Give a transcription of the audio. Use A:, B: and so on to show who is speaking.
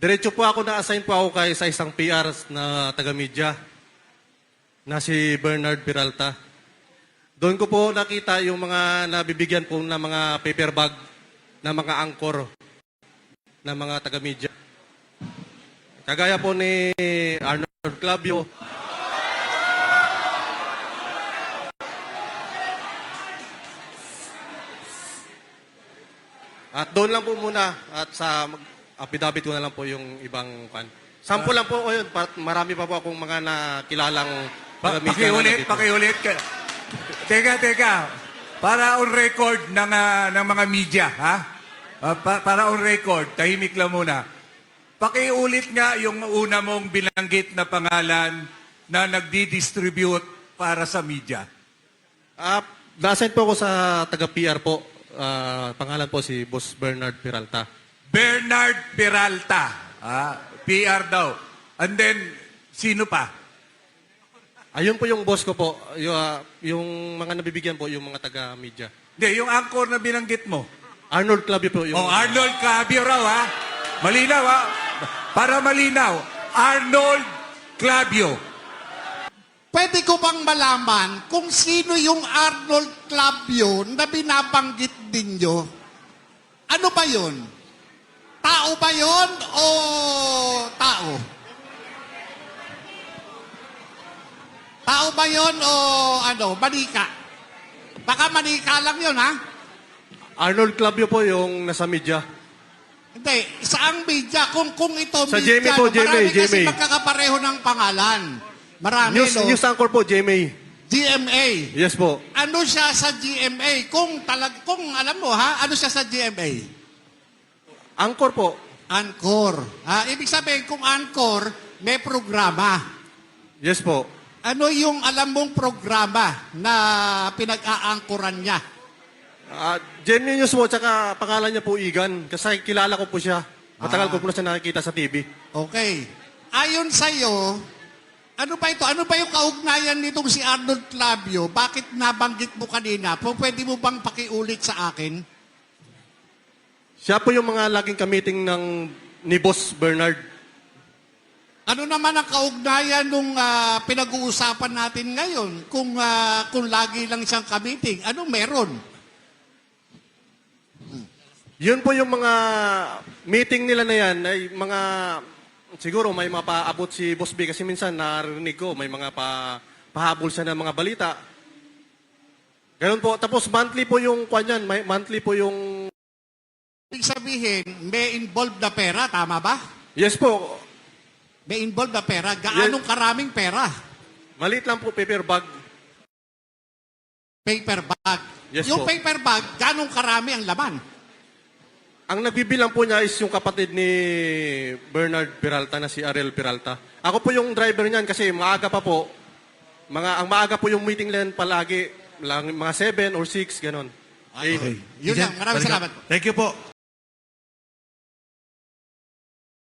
A: Diretso po ako na-assign po ako sa isang PR na taga-media na si Bernard Peralta. Doon ko po nakita yung mga nabibigyan po ng mga paper bag na mga angkor na mga taga-media. Kagaya po ni Arnold Clavio. At doon lang po muna at sa affidavit ko na lang po yung ibang pan. Sample lang po ko yun. Marami pa po akong mga nakilalang taga-media.
B: Pakiulit. Teka. Para on record ng mga media, ha? Para on record, tahimik lang muna. Pakiulit nga yung una mong binanggit na pangalan na nagdi-distribute para sa media.
A: Na-assign po ako sa taga-PR po. Pangalan po si Boss Bernard Peralta.
B: Bernard Peralta. PR daw. And then, sino pa?
A: Ayun po yung boss ko po. Yung mga nabibigyan po, yung mga taga-media.
B: Hindi, yung anchor na binanggit mo.
A: Arnold Clavio po.
B: Arnold Clavio raw, ha? Malinaw, ha? Para malinaw. Arnold Clavio.
C: Pwede ko bang malaman kung sino yung Arnold Clavio na binabanggit ninyo? Ano ba yun? Tao ba yun o tao? Tao ba yun o manika? Baka manika lang yun, ha?
A: Arnold Clavio po yung nasa media.
C: Hindi, saang media? Kung ito
A: Sa
C: media,
A: GMA po,
C: marami
A: GMA.
C: kasi magkakapareho ng pangalan. Marami,
A: News anchor po, GMA.
C: GMA.
A: Yes po.
C: Ano siya sa GMA? Kung alam mo ha, ano siya sa GMA?
A: Anchor po.
C: Anchor. Ibig sabihin, kung Anchor, may programa.
A: Yes po.
C: Ano yung alam mong programa na pinag-aangkoran niya?
A: GMA News po, tsaka pangalan niya po Igan. Kasi kilala ko po siya. Matagal ko po na siya nakikita sa TV.
C: Okay. Ayon sa'yo, ano ba ito? Ano ba yung kaugnayan nitong si Arnold Clavio? Bakit nabanggit mo kanina? Pwede mo bang pakiulit sa akin?
A: Siya po yung mga laging kamiting ni Boss Bernard.
C: Ano naman ang kaugnayan nung pinag-uusapan natin ngayon? Kung lagi lang siyang kamiting, ano meron?
A: Yun po yung mga meeting nila na yan, ay mga, siguro may mapaabot si Boss B kasi minsan narinig ko, may mga pahabol siya ng mga balita. Ganun po. Tapos monthly po yung kanyan, monthly po yung...
C: Ibig sabihin, may involved na pera, tama ba?
A: Yes po.
C: May involved na pera. Gaanong karaming pera?
A: Maliit lang po, paper bag.
C: Paper bag.
A: Yes
C: Yung
A: po.
C: paper bag, gaanong karami ang laman?
A: Ang nagbibilang po niya is yung kapatid ni Bernard Peralta na si Ariel Peralta. Ako po yung driver niyan kasi maaga pa po. Ang maaga po yung meeting lang palagi. Mga 7 or 6, ganon.
C: Okay. Yun lang. Maraming salamat.
B: Thank you po.